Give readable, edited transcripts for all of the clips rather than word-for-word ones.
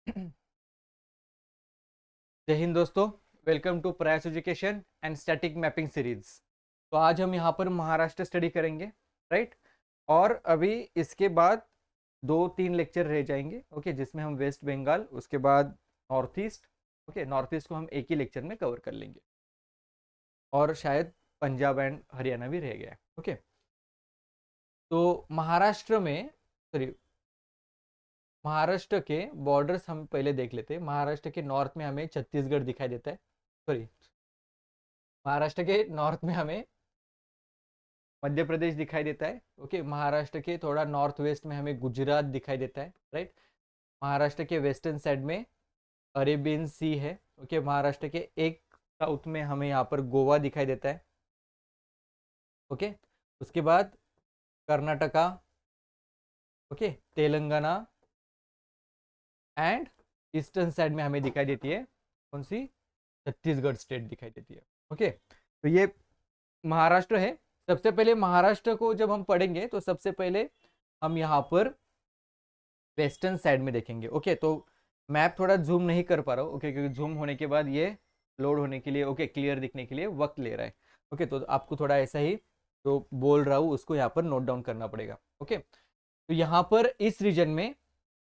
जय हिंद दोस्तों। Welcome to प्रयास education and static mapping series. तो आज हम यहाँ पर महाराष्ट्र स्टडी करेंगे, राइट। और अभी इसके बाद 2-3 लेक्चर रह जाएंगे, ओके, जिसमें हम वेस्ट बंगाल, उसके बाद north east, okay, north east को हम एक ही लेक्चर में कवर कर लेंगे, और शायद पंजाब एंड हरियाणा भी रह गया है, ओके। तो महाराष्ट्र में, सॉरी, महाराष्ट्र के बॉर्डर्स हम पहले देख लेते हैं। महाराष्ट्र के नॉर्थ में हमें छत्तीसगढ़ दिखाई देता है, सॉरी, महाराष्ट्र के नॉर्थ में हमें मध्य प्रदेश दिखाई देता है, ओके। महाराष्ट्र के थोड़ा नॉर्थ वेस्ट में हमें गुजरात दिखाई देता है, राइट। महाराष्ट्र के वेस्टर्न साइड में अरेबियन सी है, ओके। महाराष्ट्र के एक साउथ में हमें यहाँ पर गोवा दिखाई देता है, ओके। उसके बाद Karnataka, okay, Telangana and eastern side में हमें दिखाई देती है कौन सी, छत्तीसगढ़ स्टेट दिखाई देती है, ओके। तो ये महाराष्ट्र है। सबसे पहले महाराष्ट्र को जब हम पढ़ेंगे तो सबसे पहले हम यहाँ पर वेस्टर्न साइड में देखेंगे, ओके। तो मैप थोड़ा जूम नहीं कर पा रहा हूँ, ओके, क्योंकि जूम होने के बाद ये लोड होने के लिए, ओके, क्लियर दिखने के लिए वक्त ले रहा है, ओके। तो आपको थोड़ा ऐसा ही जो बोल रहा हूँ उसको यहाँ पर नोट डाउन करना पड़ेगा, ओके। तो यहाँ पर इस रीजन में,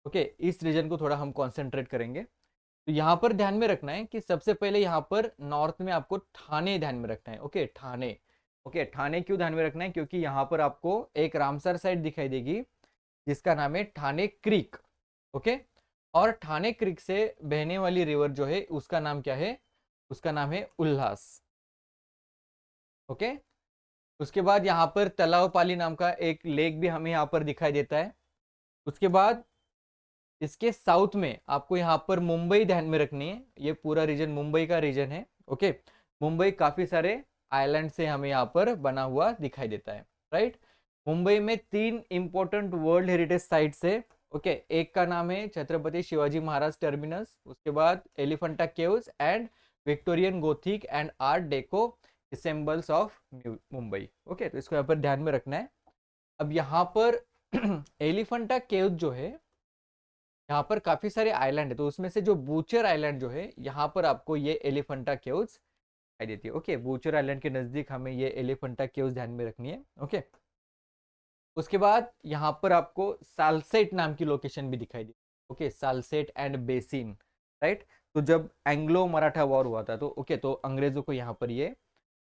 ओके, इस रीजन को थोड़ा हम कॉन्सेंट्रेट करेंगे। तो यहाँ पर ध्यान में रखना है कि सबसे पहले यहाँ पर नॉर्थ में आपको ठाणे ध्यान में रखना है, ओके, ठाणे, ओके। ठाणे क्यों ध्यान में रखना है, क्योंकि यहाँ पर आपको एक रामसर साइड दिखाई देगी जिसका नाम है ठाणे क्रीक, ओके। और ठाणे क्रीक से बहने वाली रिवर जो है उसका नाम क्या है, उसका नाम है उल्लास, ओके। उसके बाद यहाँ पर तलावपाली नाम का एक लेक भी हमें यहाँ पर दिखाई देता है। उसके बाद इसके साउथ में आपको यहाँ पर मुंबई ध्यान में रखनी है, ये पूरा रीजन मुंबई का रीजन है, ओके। मुंबई काफी सारे आइलैंड से हमें यहाँ पर बना हुआ दिखाई देता है, राइट। मुंबई में 3 इंपॉर्टेंट वर्ल्ड हेरिटेज साइट्स है, ओके। एक का नाम है छत्रपति शिवाजी महाराज टर्मिनस, उसके बाद Elephanta caves and Victorian Gothic and art deco symbols of Mumbai, okay. तो इसको यहाँ पर ध्यान में रखना है। अब यहाँ पर एलिफेंटा केव्स जो है, यहाँ पर काफी सारे आइलैंड है, तो उसमें से जो बूचर आइलैंड जो है यहाँ पर आपको ये एलिफेंटा केव्स दिखाई देती है, ओके। बूचर आइलैंड के नजदीक हमें ये एलिफेंटा केव्स ध्यान में रखनी है, ओके। उसके बाद यहाँ पर आपको सालसेट नाम की लोकेशन भी दिखाई दी, okay, Salsette and Bassein, right. तो जब एंग्लो मराठा वॉर हुआ था तो, ओके, तो अंग्रेजों को यहाँ पर ये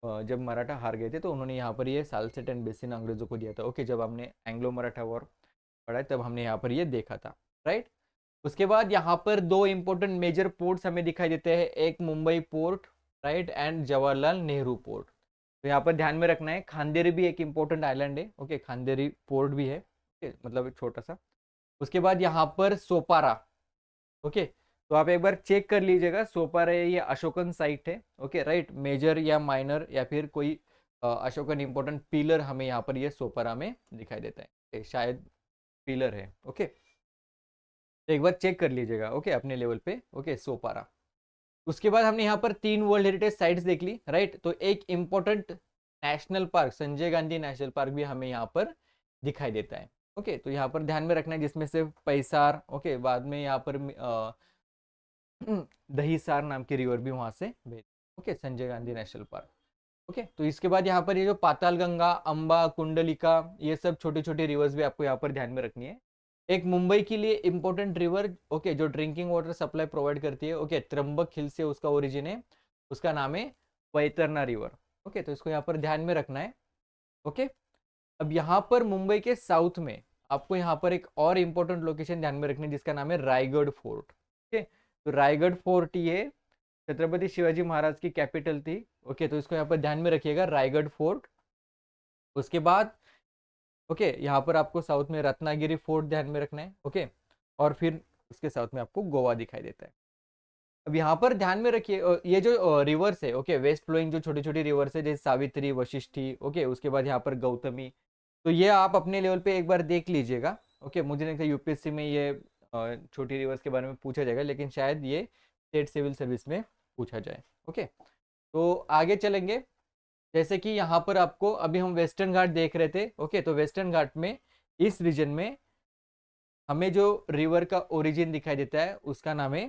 जब मराठा हार गए थे तो उन्होंने यहाँ पर ये सालसेट एंड बेसिन अंग्रेजों को दिया था, ओके। जब हमने एंग्लो मराठा वॉर पढ़ा है तब हमने यहाँ पर ये देखा था, राइट। उसके बाद यहाँ पर 2 इंपॉर्टेंट मेजर पोर्ट्स हमें दिखाई देते हैं, एक Mumbai port, right, and Jawaharlal Nehru port. तो यहाँ पर ध्यान में रखना है खांदेरी भी एक इंपॉर्टेंट आइलैंड है, ओके, खांदेरी पोर्ट भी है, ओके, मतलब एक छोटा सा। उसके बाद यहाँ पर सोपारा, ओके। तो आप एक बार चेक कर लीजिएगा, सोपारा ये अशोकन साइट है, ओके, राइट। मेजर या माइनर या फिर कोई अशोकन इंपॉर्टेंट पिलर हमें यहाँ पर ये सोपारा में दिखाई देता है, शायद पिलर है, ओके। तो एक बार चेक कर लीजिएगा, ओके, अपने लेवल पे, ओके, सोपारा। उसके बाद हमने यहाँ पर 3 वर्ल्ड हेरिटेज साइट्स देख ली, राइट। तो एक important national park, Sanjay Gandhi national park भी हमें यहाँ पर दिखाई देता है, ओके। तो यहाँ पर ध्यान में रखना है, जिसमें से पैसार, ओके, बाद में यहाँ पर दहीसार नाम की रिवर भी वहां से भेज, okay, Sanjay Gandhi national park, okay. तो इसके बाद यहाँ पर ये जो पाताल गंगा, अंबा, कुंडलिका, ये सब छोटी छोटी रिवर्स भी आपको यहाँ पर ध्यान में रखनी है। एक मुंबई के लिए इंपॉर्टेंट रिवर, ओके, जो ड्रिंकिंग वाटर सप्लाई प्रोवाइड करती है, ओके, त्र्यंबक हिल से उसका ओरिजिन है, उसका नाम है वैतरना रिवर, ओके। तो इसको यहाँ पर ध्यान में रखना है, ओके। अब यहाँ पर मुंबई के साउथ में आपको यहाँ पर एक और इंपॉर्टेंट लोकेशन ध्यान में रखनी है जिसका नाम है रायगढ़ फोर्ट, ओके। तो रायगढ़ फोर्ट ये छत्रपति शिवाजी महाराज की कैपिटल थी, ओके। तो इसको यहाँ पर ध्यान में रखिएगा, रायगढ़ फोर्ट। उसके बाद, ओके, यहाँ पर आपको साउथ में रत्नागिरी फोर्ट ध्यान में रखना है, ओके। और फिर उसके साउथ में आपको गोवा दिखाई देता है। अब यहाँ पर ध्यान में रखिए, ये जो रिवर्स है, ओके, वेस्ट फ्लोइंग जो छोटी छोटी रिवर्स है, जैसे सावित्री, वशिष्ठी, ओके, उसके बाद यहाँ पर गौतमी, तो ये आप अपने लेवल पे एक बार देख लीजिएगा, ओके। मुझे नहीं लगता यूपीएससी में ये छोटी रिवर्स के बारे में पूछा जाएगा, लेकिन शायद ये स्टेट सिविल सर्विस में पूछा जाए, ओके। तो आगे चलेंगे, जैसे कि यहाँ पर आपको, अभी हम वेस्टर्न घाट देख रहे थे, ओके। तो वेस्टर्न घाट में इस रीजन में हमें जो रिवर का ओरिजिन दिखाई देता है उसका नाम है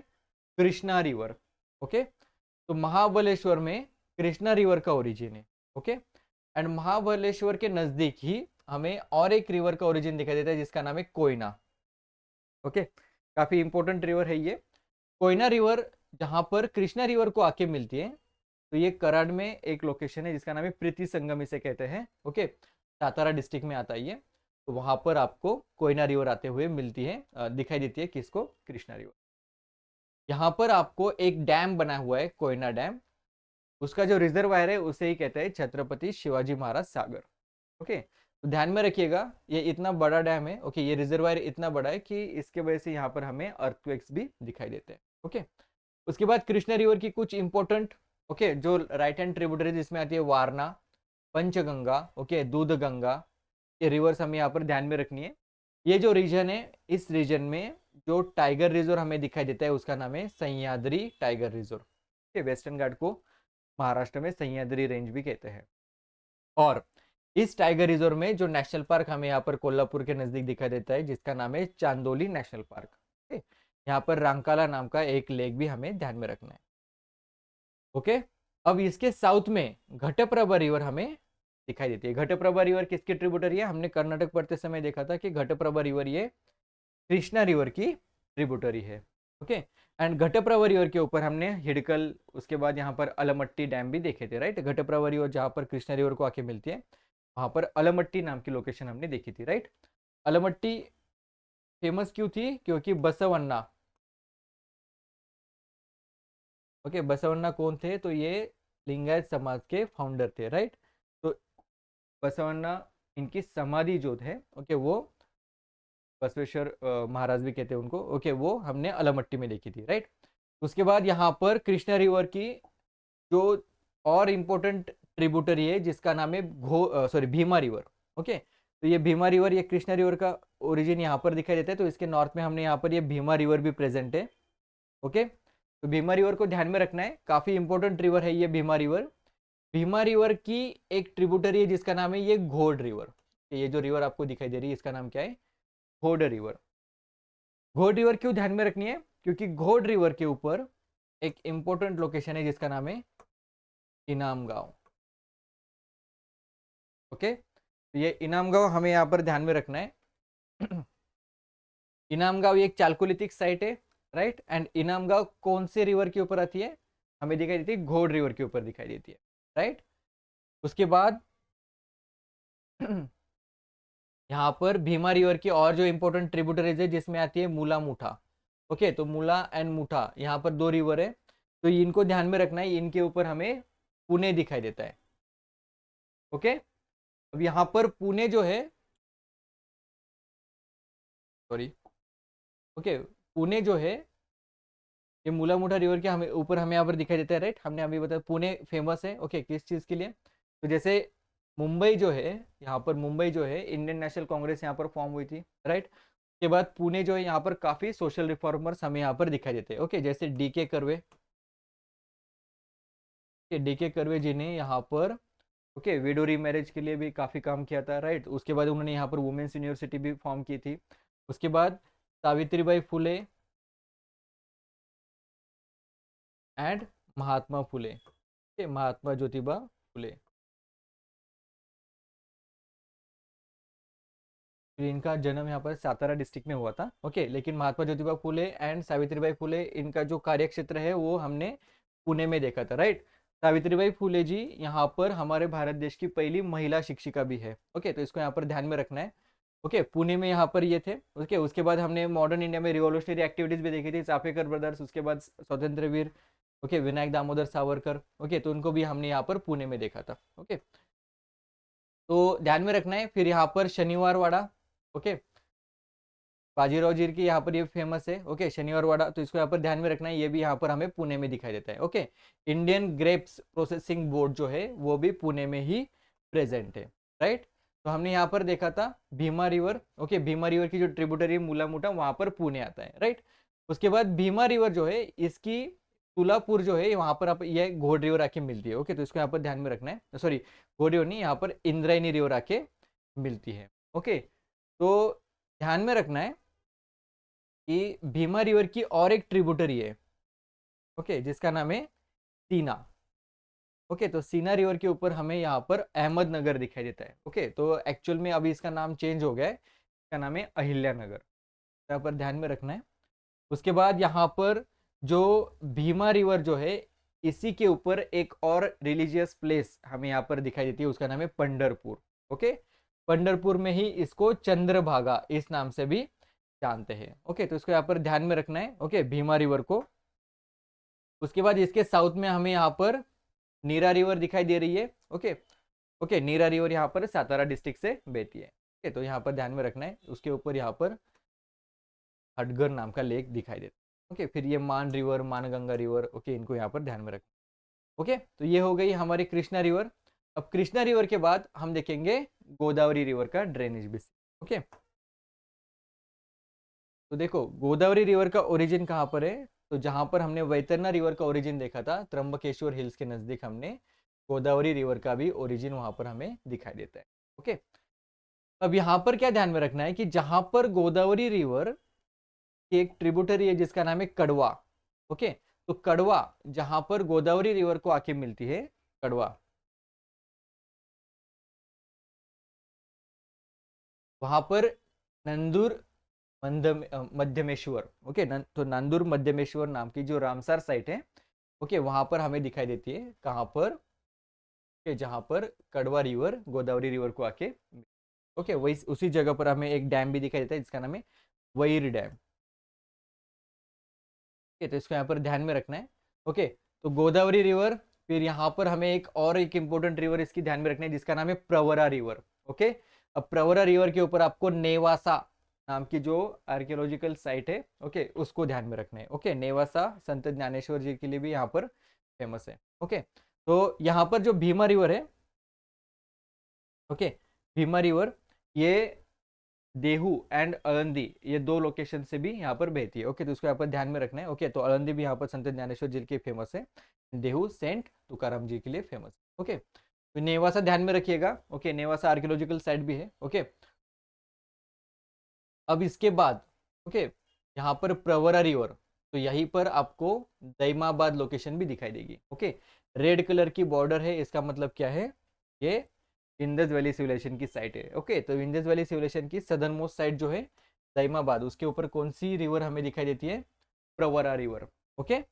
कृष्णा रिवर। ओके, तो महाबलेश्वर में कृष्णा रिवर का ओरिजिन है। ओके, एंड महाबलेश्वर के नजदीक ही हमें और एक रिवर का ओरिजिन दिखाई देता है जिसका नाम है कोयना। ओके, काफी इंपॉर्टेंट रिवर है ये कोयना रिवर, जहां पर कृष्णा रिवर को आके मिलती है। तो ये कराड़ में एक लोकेशन है जिसका नाम है प्रीति संगम इसे कहते हैं। ओके, सातारा डिस्ट्रिक्ट में आता है ये। तो वहां पर आपको कोयना रिवर आते हुए मिलती है, दिखाई देती है किसको, कृष्णा रिवर। यहाँ पर आपको एक डैम बना हुआ है कोयना डैम, उसका जो रिजर्वायर है उसे ही कहते हैं छत्रपति शिवाजी महाराज सागर। ओके, तो ध्यान में रखिएगा ये इतना बड़ा डैम है। ओके, ये रिजर्वायर इतना बड़ा है कि इसके वजह से यहाँ पर हमें अर्थक्वेक्स भी दिखाई देते हैं। ओके, उसके बाद कृष्णा रिवर की कुछ इंपॉर्टेंट ओके जो राइट हैंड ट्रिब्यूटरी जिसमें आती है वारना, पंचगंगा, ओके, दूध गंगा, ये रिवर्स हमें यहाँ पर ध्यान में रखनी है। ये जो रीजन है, इस रीजन में जो टाइगर रिजर्व हमें दिखाई देता है उसका नाम है सह्याद्री टाइगर रिजर्व। वेस्टर्न घाट को महाराष्ट्र में सह्याद्री रेंज भी कहते हैं। और इस टाइगर रिजर्व में जो नेशनल पार्क हमें यहाँ पर कोल्हापुर के नजदीक दिखाई देता है जिसका नाम है चांदोली नेशनल पार्क। यहाँ पर रंकाला नाम का एक लेक भी हमें ध्यान में रखना है। ओके, अब इसके साउथ में घटप्रभा रिवर हमें दिखाई देती है। घटप्रभा रिवर किसकी ट्रिब्यूटरी है, हमने कर्नाटक पढ़ते समय देखा था कि घटप्रभा रिवर ये कृष्णा रिवर की ट्रिब्यूटरी है। ओके, एंड घटप्रभा रिवर के ऊपर हमने हिडकल, उसके बाद यहाँ पर अलमट्टी डैम भी देखे थे। राइट, घटप्रभा रिवर जहाँ पर कृष्णा रिवर को आके मिलती है वहां पर अलमट्टी नाम की लोकेशन हमने देखी थी। राइट, अलमट्टी फेमस क्यों थी, क्योंकि बसवन्ना, ओके, बसवन्ना कौन थे, तो ये लिंगायत समाज के फाउंडर थे। राइट, तो बसवन्ना इनकी समाधि जो है, ओके, वो बसवेश्वर महाराज भी कहते हैं उनको। ओके, वो हमने अलमट्टी में देखी थी। राइट, उसके बाद यहाँ पर कृष्णा रिवर की जो और इम्पोर्टेंट ट्रिब्यूटरी है जिसका नाम है भीमा रिवर। ओके, तो ये भीमा रिवर, ये कृष्णा रिवर का ओरिजिन यहाँ पर दिखाई देता है। तो इसके नॉर्थ में हमने यहाँ पर ये भीमा रिवर भी प्रेजेंट है। ओके, तो भीमा रिवर को ध्यान में रखना है, काफी इंपॉर्टेंट रिवर है ये भीमा रिवर। भीमा रिवर की एक ट्रिब्यूटरी है जिसका नाम है ये घोड़ रिवर। ये जो रिवर आपको दिखाई दे रही है इसका नाम क्या है, घोड़ रिवर। घोड़ रिवर क्यों ध्यान में रखनी है, क्योंकि घोड़ रिवर के ऊपर एक इंपॉर्टेंट लोकेशन है जिसका नाम है इनाम गांव। ओके, तो ये इनाम गांव हमें यहाँ पर ध्यान में रखना है। इनाम गांव ये एक चालकोलिथिक साइट है। राइट, एंड इनाम गांव कौन से रिवर के ऊपर आती है, हमें दिखाई देती है घोड़ रिवर के ऊपर दिखाई देती है। राइट, उसके बाद यहाँ पर भीमा रिवर की और जो इंपॉर्टेंट ट्रिब्यूटरीज है जिसमें आती है मूला मुठा। ओके, तो मूला एंड मुठा यहाँ पर दो रिवर है, तो इनको ध्यान में रखना है, इनके ऊपर हमें पुणे दिखाई देता है। ओके, अब यहाँ पर पुणे जो है, सॉरी, ओके, पुणे जो है ये मूला मुठा रिवर के हमें ऊपर हमें यहाँ पर दिखाई देता है। राइट, हमने अभी बताया पुणे फेमस है। ओके, किस चीज़ के लिए, तो जैसे मुंबई जो है, यहाँ पर मुंबई जो है इंडियन नेशनल कांग्रेस यहाँ पर फॉर्म हुई थी। राइट, के बाद पुणे जो है यहाँ पर काफी सोशल रिफॉर्मर्स हमें यहाँ पर दिखाई देते हैं। ओके, जैसे डीके कर्वे, डीके कर्वे जी ने यहाँ पर ओके विडो रीमैरिज के लिए भी काफी काम किया था। राइट, उसके बाद उन्होंने यहाँ पर वुमेन्स यूनिवर्सिटी भी फॉर्म की थी। उसके बाद सावित्रीबाई फुले एंड महात्मा फुले, महात्मा ज्योतिबा फुले, इनका जन्म यहाँ पर सातारा डिस्ट्रिक्ट में हुआ था। ओके, लेकिन महात्मा ज्योतिबा फुले एंड सावित्रीबाई फुले इनका जो कार्य क्षेत्र है वो हमने पुणे में देखा था। राइट, सावित्रीबाई फुले जी यहाँ पर हमारे भारत देश की पहली महिला शिक्षिका भी है। ओके, तो इसको यहाँ पर ध्यान में रखना है। ओके, पुणे में यहाँ पर ये थे। ओके, उसके बाद हमने मॉडर्न इंडिया में रिवोल्यूशनरी एक्टिविटीज भी देखी थी, चापेकर ब्रदर्स, उसके बाद स्वतंत्र वीर, ओके, विनायक दामोदर सावरकर। ओके, तो उनको भी हमने यहाँ पर पुणे में देखा था। ओके, तो ध्यान में रखना है। फिर यहाँ पर शनिवार वाड़ा, ओके, बाजीराव जी की यहाँ पर ये फेमस है। ओके, शनिवार वाड़ा, तो इसको यहाँ पर ध्यान में रखना है, ये भी यहाँ पर हमें पुणे में दिखाई देता है। Okay, Indian grapes processing board जो है वो भी पुणे में ही प्रेजेंट है। राइट, तो हमने यहाँ पर देखा था Bhima river. Okay, Bhima river की जो ट्रिब्यूटरी मूला मुठा वहां पर पुणे आता है। राइट, उसके बाद भीमा रिवर जो है इसकी तुलापुर जो है वहां पर आप ये घोड़ रिवर आके मिलती है। ओके, तो इसको यहाँ पर ध्यान में रखना है, सॉरी घोड़ रिवर नहीं, यहाँ पर इंद्रायणी रिवर आके मिलती है। ओके, तो ध्यान में रखना है कि भीमा रिवर की और एक ट्रिब्यूटरी है, ओके, जिसका नाम है सीना। ओके, तो सीना रिवर के ऊपर हमें यहाँ पर अहमदनगर दिखाई देता है। ओके, तो एक्चुअल में अभी इसका नाम चेंज हो गया है, इसका नाम है अहिल्यानगर, यहाँ पर ध्यान में रखना है। उसके बाद यहाँ पर जो भीमा रिवर जो है, इसी के ऊपर एक और रिलीजियस प्लेस हमें यहाँ पर दिखाई देती है, उसका नाम है पंढरपुर। ओके, पंढरपुर में ही इसको चंद्रभागा इस नाम से भी जानते हैं। ओके, तो इसको यहाँ पर ध्यान में रखना है। ओके, भीमा रिवर को। उसके बाद इसके साउथ में हमें यहाँ पर नीरा रिवर दिखाई दे रही है। ओके, ओके, नीरा रिवर यहाँ पर सातारा डिस्ट्रिक्ट से बहती है। ओके, तो यहाँ पर ध्यान में रखना है। उसके ऊपर यहाँ पर हटगर नाम का लेक दिखाई देता है। ओके, फिर ये मान रिवर, मानगंगा रिवर, ओके, इनको यहाँ पर ध्यान में रखना। ओके, तो ये हो गई हमारी कृष्णा रिवर। अब कृष्णा रिवर के बाद हम देखेंगे गोदावरी रिवर का ड्रेनेज भी। ओके, तो देखो गोदावरी रिवर का ओरिजिन कहाँ पर है, तो जहां पर हमने वैतरना रिवर का ओरिजिन देखा था, त्र्यंबकेश्वर हिल्स के नजदीक, हमने गोदावरी रिवर का भी ओरिजिन वहां पर हमें दिखाई देता है। ओके, अब यहाँ पर क्या ध्यान में रखना है कि जहां पर गोदावरी रिवर की एक ट्रिब्यूटरी है जिसका नाम है कड़वा। ओके, तो कड़वा जहां पर गोदावरी रिवर को आके मिलती है, कड़वा, वहां पर नंदूर मध्यमेश्वर, ओके, तो नांदूर मध्यमेश्वर नाम की जो रामसार साइट है, ओके, वहां पर हमें दिखाई देती है। कहां पर, ओके, जहां पर कड़वा रिवर गोदावरी रिवर को आके, ओके, वही उसी जगह पर हमें एक डैम भी दिखाई देता है जिसका नाम है वैर डैम। ओके, तो इसको यहाँ पर ध्यान में रखना है। ओके, तो गोदावरी रिवर, फिर यहाँ पर हमें एक और एक इंपॉर्टेंट रिवर इसकी ध्यान में रखना है जिसका नाम है प्रवरा रिवर। ओके, अब प्रवरा रिवर के ऊपर आपको नेवासा नाम की जो आर्कियोलॉजिकल साइट है, ओके, उसको ध्यान में रखना है। ओके, नेवासा संत ज्ञानेश्वर जी के लिए भी यहाँ पर फेमस है। ओके, तो यहाँ पर जो भीमा रिवर है, ओके, भीमा रिवर ये देहू एंड अलंदी, ये दो लोकेशन से भी यहाँ पर बहती है। ओके, तो इसको यहाँ पर ध्यान में रखना है। ओके, तो अलंदी भी यहाँ पर संत ज्ञानेश्वर जी के लिए फेमस है, देहू सेंट तुकाराम जी के लिए फेमस है। ओके, तो नेवासा ध्यान में रखिएगा। ओके, नेवासा आर्कियोलॉजिकल साइट भी है। ओके, अब इसके बाद, ओके, यहाँ पर प्रवरा रिवर, तो यहीं पर आपको दैमाबाद लोकेशन भी दिखाई देगी। ओके, रेड कलर की बॉर्डर है, इसका मतलब क्या है, ये इंडस वैली सिविलाइजेशन की साइट है। ओके, तो इंडस वैली सिविलाइजेशन की सदर्न मोस्ट साइट जो है दैमाबाद, उसके ऊपर कौन सी रिवर हमें दिखाई देती है, प्रवरा रिवर। ओके,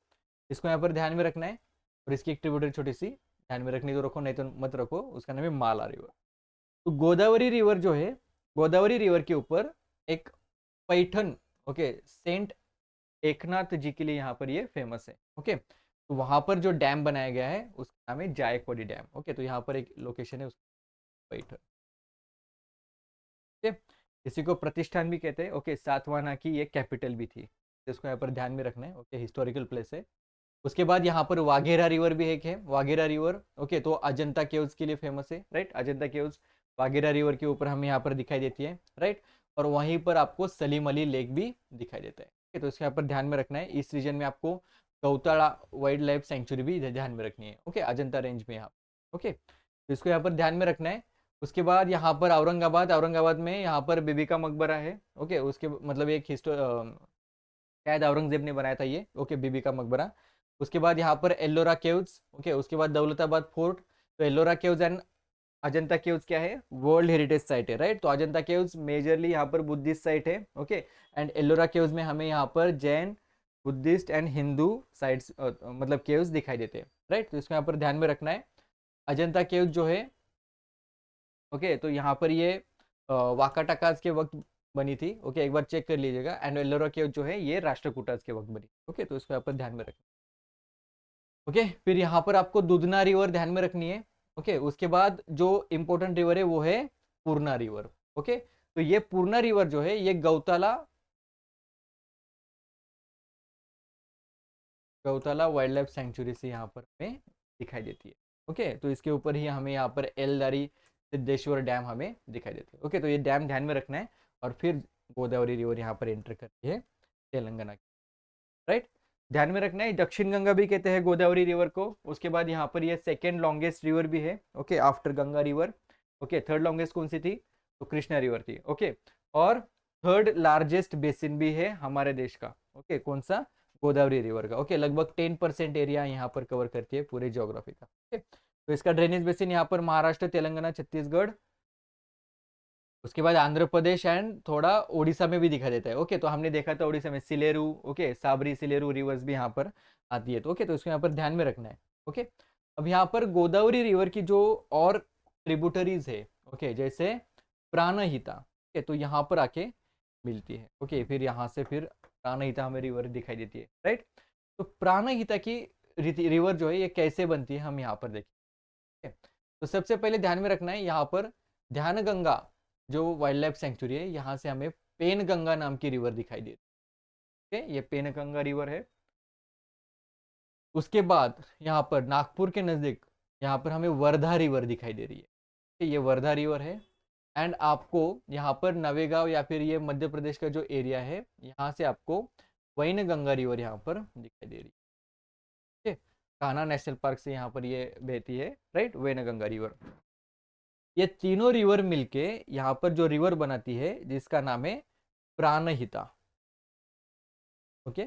इसको यहाँ पर ध्यान में रखना है। और इसकी एक ट्रिब्यूटरी छोटी सी ध्यान में रखनी तो रखो, नहीं तो मत रखो, उसका नाम है माला रिवर। तो गोदावरी रिवर जो है, गोदावरी रिवर के ऊपर एक पैठन, ओके, सेंट एकनाथ जी के लिए यहाँ पर ये फेमस है। ओके, तो वहां पर जो डैम बनाया गया है उसका नाम है जायकवाड़ी डैम। ओके, तो यहाँ पर एक लोकेशन है उसका पैठन। ओके, इसी को प्रतिष्ठान भी कहते हैं। ओके, सातवाहना की ये कैपिटल भी थी, तो इसको यहाँ पर ध्यान में रखना है। ओके, हिस्टोरिकल प्लेस है। उसके बाद यहाँ पर वाघेरा रिवर भी एक है, वाघेरा रिवर। ओके, तो अजंता केव्स के लिए फेमस है, right, Ajanta caves Waghera river के ऊपर हमें यहाँ पर दिखाई देती है, राइट, और वहीं पर आपको सलीम अली लेक भी दिखाई देता है। ओके, तो इसके यहाँ पर ध्यान में रखना है। इस रीजन में आपको गौताड़ा वाइल्ड लाइफ सेंचुरी भी ध्यान में रखनी है। ओके, अजंता रेंज में यहाँ। ओके, तो इसको यहाँ पर ध्यान में रखना है। उसके बाद यहाँ पर औरंगाबाद, औरंगाबाद में यहाँ पर बीबी का मकबरा है। ओके, उसके मतलब एक शायद औरंगजेब ने बनाया था ये। ओके, बीबी का मकबरा। उसके बाद यहाँ पर एल्लोरा केव्स। ओके, उसके बाद दौलताबाद फोर्ट। तो Ellora caves and Ajanta caves क्या है, वर्ल्ड हेरिटेज साइट है, राइट। तो अजंता केव्स मेजरली यहाँ पर बुद्धिस्ट साइट है। ओके, एंड एल्लोरा केव्स में हमें यहाँ पर Jain, Buddhist and Hindu sites मतलब केव्स दिखाई देते हैं, राइट। तो इसको यहाँ पर ध्यान में रखना है। अजंता केव्स जो है, ओके, तो यहाँ पर ये वाकाटाकाज के वक्त बनी थी। ओके, एक बार चेक कर लीजिएगा। एंड एल्लोरा केव जो है ये राष्ट्रकूटाज के वक्त बनी। ओके, तो इसको यहाँ पर ध्यान में रखना। ओके, फिर यहाँ पर आपको दुधना रिवर ध्यान में रखनी है। ओके, उसके बाद जो इंपॉर्टेंट रिवर है वो है पूर्णा रिवर। ओके, तो ये पूर्णा रिवर जो है ये गौताला वाइल्ड लाइफ सेंचुरी से यहाँ पर हमें दिखाई देती है। ओके, तो इसके ऊपर ही हमें यहाँ पर एलदारी सिद्धेश्वर डैम हमें दिखाई देती है। ओके, तो ये डैम ध्यान में रखना है। और फिर गोदावरी रिवर यहाँ पर एंटर करती है तेलंगाना की, राइट। ध्यान में रखना है, दक्षिण गंगा भी कहते हैं गोदावरी रिवर को। उसके बाद यहाँ पर ये सेकेंड लॉन्गेस्ट रिवर भी है। Okay, after Ganga river. Okay, third longest कौन सी थी, तो कृष्णा रिवर थी। ओके, और थर्ड लार्जेस्ट बेसिन भी है हमारे देश का। ओके, कौन सा? गोदावरी रिवर का। ओके, लगभग 10% एरिया यहाँ पर कवर करती है पूरे ज्योग्राफी का। ओके, तो इसका ड्रेनेज बेसिन यहाँ पर महाराष्ट्र, तेलंगाना, छत्तीसगढ़, उसके बाद आंध्र प्रदेश एंड थोड़ा उड़ीसा में भी दिखा देता है। ओके, तो हमने देखा था उड़ीसा में सिलेरू, ओके, साबरी सिलेरू रिवर्स भी यहाँ पर आती है। तो ओके, तो इसको यहाँ पर ध्यान में रखना है। ओके, अब यहाँ पर गोदावरी रिवर की जो और ट्रिब्यूटरीज है, ओके, जैसे प्राणहिता, ओके, तो यहाँ पर आके मिलती है। ओके, फिर यहाँ से फिर प्राणहिता हमें रिवर दिखाई देती है, राइट। तो प्राणहिता की रिवर जो है ये कैसे बनती है हम यहाँ पर देखें। तो सबसे पहले ध्यान में रखना है यहाँ पर ध्यान गंगा जो वाइल्ड लाइफ सेंचुरी है, यहाँ से हमें पेन गंगा नाम की रिवर दिखाई दे रही है। ये पेन गंगा रिवर है। उसके बाद यहाँ पर नागपुर के नजदीक यहाँ पर हमें वर्धा रिवर दिखाई दे रही है। ये वर्धा रिवर है। एंड आपको यहाँ पर नवेगांव या फिर ये मध्य प्रदेश का जो एरिया है, यहाँ से आपको वैन गंगा रिवर यहाँ पर दिखाई दे रही है। कान्हा नेशनल पार्क से यहाँ पर ये बहती है, राइट, वैन गंगा रिवर। ये तीनों रिवर मिलके यहाँ पर जो रिवर बनाती है जिसका नाम है प्राणहिता। ओके,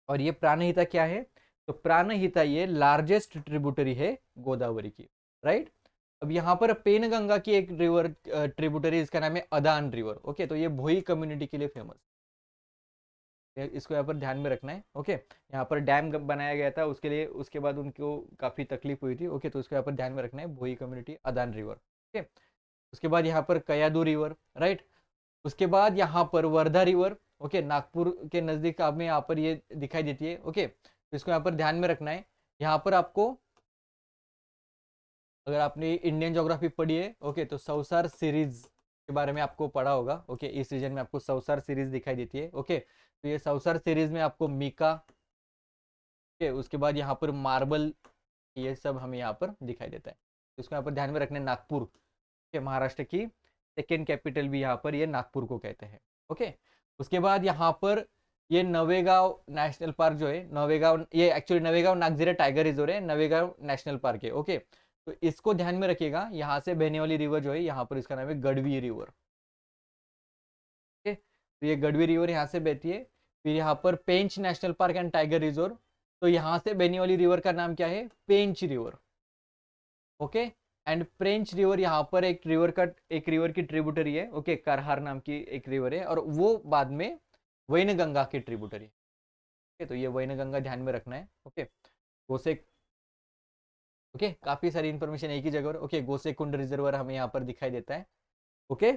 और ये प्राणहिता क्या है? तो प्राणहिता ये लार्जेस्ट ट्रिब्यूटरी है गोदावरी की, राइट। अब यहाँ पर पेनगंगा की एक रिवर ट्रिब्यूटरी, इसका नाम है अदान रिवर। ओके, तो ये भोई कम्युनिटी के लिए फेमस, इसको यहाँ पर ध्यान में रखना है। ओके, यहाँ पर डैम बनाया गया था उसके लिए, उसके बाद उनको काफी तकलीफ हुई थी। ओके, तो इसको यहाँ पर ध्यान में रखना है, भोई कम्युनिटी अदान रिवर। ओके, उसके बाद यहाँ पर कयादू रिवर, राइट। उसके बाद यहाँ पर वर्धा रिवर, ओके, नागपुर के नजदीक हमें यहाँ पर ये दिखाई देती है। ओके, तो इसको यहाँ पर ध्यान में रखना है। यहाँ पर आपको, अगर आपने इंडियन ज्योग्राफी पढ़ी है, ओके, तो सौसार सीरीज के बारे में आपको पढ़ा होगा। ओके, इस रीजन में आपको सौसार सीरीज दिखाई देती है। ओके, तो ये सौसार सीरीज में आपको मीका, ओके, उसके बाद यहाँ पर मार्बल, ये सब हमें यहाँ पर दिखाई देता है। तो इसको यहाँ पर ध्यान में रखना है। नागपुर के महाराष्ट्र की सेकेंड कैपिटल भी यहाँ पर ये नागपुर को कहते हैं। ओके, उसके बाद यहाँ पर ये नवेगांव नेशनल पार्क जो है, नवेगांव, ये actually Navegaon Nagzira tiger reserve है, नवेगांव नेशनल पार्क है। ओके, तो इसको ध्यान में रखिएगा। यहाँ से बहने वाली रिवर जो है यहाँ पर इसका नाम है गढ़वी रिवर। ओके, तो ये गढ़वी रिवर यहाँ से बहती है। फिर यहाँ पर Pench national park and tiger reserve, तो यहाँ से बहने वाली रिवर का नाम क्या है? पेंच रिवर। ओके, एंड प्रेंच रिवर यहाँ पर एक रिवर की ट्रिब्यूटरी है। ओके, करहार नाम की एक रिवर है, और वो बाद में वैन गंगा की ट्रिब्यूटरी है। ओके, तो ये वैन गंगा ध्यान में रखना है। ओके, गोसे, ओके, काफी सारी इंफॉर्मेशन एक ही जगह पर। ओके, गोसेकुंड रिजर्वर हमें यहाँ पर दिखाई देता है। ओके,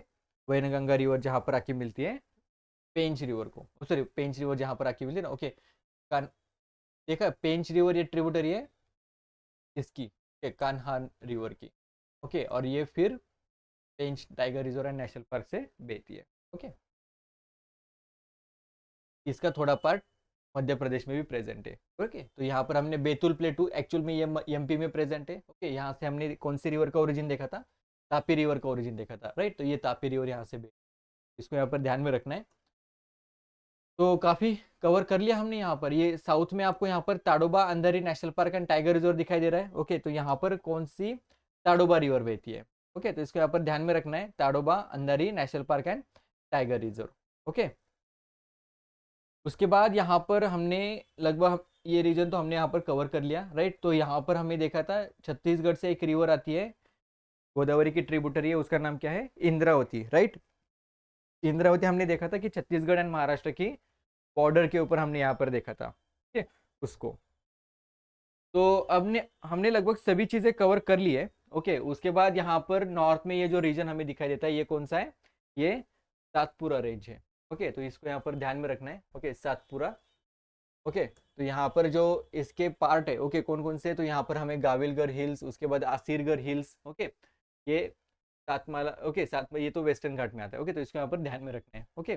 वैन गंगा रिवर जहाँ पर आके मिलती है पेंच रिवर को, सॉरी, पेंच रिवर जहाँ पर आके मिलती है ना। ओके, देखा, पेंच रिवर ये ट्रिब्यूटरी है इसकी, कान्हा रिवर की। ओके, और ये फिर Pench tiger reserve and national park से बहती है। ओके, इसका थोड़ा पार्ट मध्य प्रदेश में भी प्रेजेंट है। ओके, तो यहाँ पर हमने बैतूल प्लेटू, एक्चुअल में ये एमपी में प्रेजेंट है। ओके, यहाँ से हमने कौन सी रिवर का ओरिजिन देखा था? तापी रिवर का ओरिजिन देखा था, राइट। तो ये तापी रिवर यहाँ से, इसको यहाँ पर ध्यान में रखना है। तो काफी कवर कर लिया हमने यहाँ पर। ये साउथ में आपको यहाँ पर Tadoba Andhari national park and tiger reserve दिखाई दे रहा है। ओके, तो यहाँ पर कौन सी? ताडोबा रिवर बहती है। ओके, तो इसको यहाँ पर ध्यान में रखना है, Tadoba Andhari national park and tiger reserve. Okay, उसके बाद यहाँ पर हमने लगभग ये रीजन तो हमने यहाँ पर कवर कर लिया, राइट। तो यहाँ पर हमें देखा था छत्तीसगढ़ से एक रिवर आती है, गोदावरी की ट्रिब्यूटरी है, उसका नाम क्या है? इंद्रावती, राइट। इंद्रावती हमने देखा था कि छत्तीसगढ़ एंड महाराष्ट्र की बॉर्डर के ऊपर हमने यहाँ पर देखा था, ठीक है, उसको। तो अब ने हमने लगभग सभी चीजें कवर कर ली है। ओके, उसके बाद यहाँ पर नॉर्थ में ये जो रीजन हमें दिखाई देता है, ये कौन सा है? ये सातपुरा रेंज है। ओके, तो इसको यहाँ पर ध्यान में रखना है। ओके, सातपुरा। ओके, तो यहाँ पर जो इसके पार्ट है, ओके, कौन कौन से? तो यहाँ पर हमें गाविलगढ़ हिल्स, उसके बाद आसिरगढ़ हिल्स, ओके, ये सातमाला, ओके, सातमा, ये तो वेस्टर्न घाट में आता है। ओके, तो इसको यहाँ पर ध्यान में रखना है। ओके,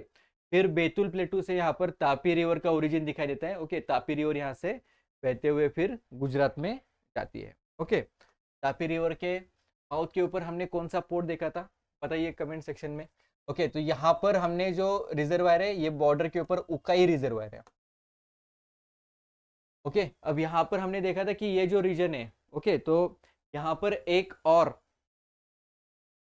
फिर बैतूल प्लेटू से यहाँ पर तापी रिवर का ओरिजिन दिखाई देता है। ओके, तापी रिवर यहाँ से बहते हुए फिर गुजरात में जाती है। ओके, तापी रिवर के माउथ के ऊपर हमने कौन सा पोर्ट देखा था, बताइए कमेंट सेक्शन में। ओके, तो यहाँ पर हमने जो रिजर्वायर है, ये बॉर्डर के ऊपर उकाई रिजर्वायर है। ओके, अब यहाँ पर हमने देखा था कि ये जो रीजन है, ओके, तो यहाँ पर एक और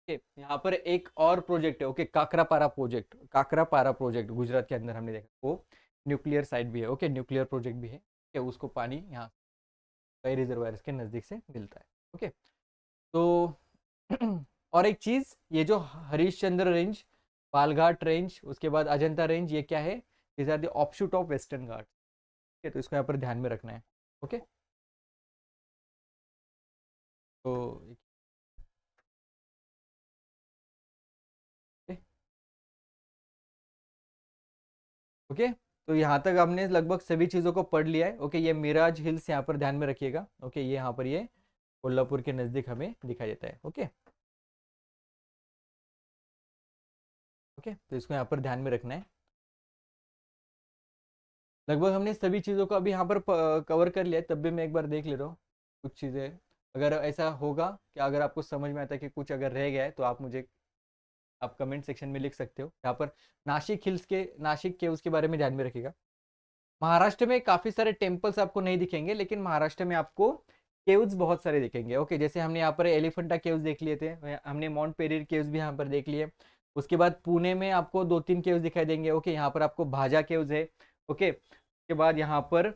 ओके, यहाँ पर एक और प्रोजेक्ट है, okay, Kakrapar project, Kakrapar project Gujarat के अंदर हमने देखा, वो न्यूक्लियर साइट भी है, ओके, न्यूक्लियर प्रोजेक्ट भी है, ओके, उसको पानी यहाँ कई रिजर्वायर्स के नज़दीक से मिलता है, ओके। तो और एक चीज़, ये जो हरिश्चंद्र रेंज, बालघाट रेंज, उसके बाद अजंता रेंज, ये क्या है, these are the offshoot of Western Ghat, ठीक है, तो इसको यहाँ पर ध्यान में रखना है, ओके। तो ओके, तो यहाँ तक हमने लगभग सभी चीज़ों को पढ़ लिया है, ओके। ये मिराज हिल्स यहाँ पर ध्यान में रखिएगा, ओके, ये यहाँ पर ये कोल्हापुर के नज़दीक हमें दिखाई देता है, ओके। ओके, तो इसको यहाँ पर ध्यान में रखना है। लगभग हमने सभी चीज़ों को अभी यहाँ पर कवर कर लिया है, तब भी मैं एक बार देख ले रहा हूँ कुछ चीज़ें, अगर ऐसा होगा कि अगर आपको समझ में आता है कि कुछ अगर रह गया है तो आप मुझे, आप कमेंट सेक्शन में लिख सकते हो। यहाँ पर नासिक हिल्स के, नासिक के उसके बारे में ध्यान में रखिएगा। महाराष्ट्र में काफ़ी सारे टेम्पल्स आपको नहीं दिखेंगे, लेकिन महाराष्ट्र में आपको केव्स बहुत सारे दिखेंगे, ओके। जैसे हमने यहाँ पर एलिफेंटा केव्स देख लिए थे, हमने माउंट पेरियर केव्स भी यहाँ पर देख लिए। उसके बाद पुणे में आपको 2-3 केव्स दिखाई देंगे, ओके। यहाँ पर आपको भाजा केव्स है, ओके। उसके बाद यहाँ पर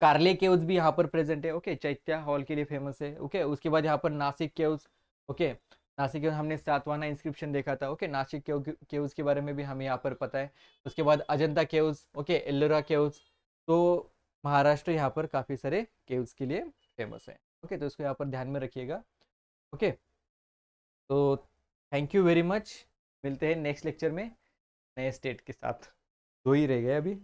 कार्ले केव्स भी यहाँ पर प्रेजेंट है, ओके, चैत्य हॉल के लिए फेमस है, ओके। उसके बाद यहाँ पर Nashik caves, okay, Nashik caves हमने सातवाना इंस्क्रिप्शन देखा था, ओके, नासिक केव्स के बारे में भी हमें यहाँ पर पता है। उसके बाद Ajanta caves, okay, Ellora caves. तो महाराष्ट्र यहाँ पर काफ़ी सारे केव्स के लिए फेमस है, ओके, तो इसको यहाँ पर ध्यान में रखिएगा, ओके। तो थैंक यू वेरी मच, मिलते हैं नेक्स्ट लेक्चर में नए स्टेट के साथ, 2 ही रह गए अभी।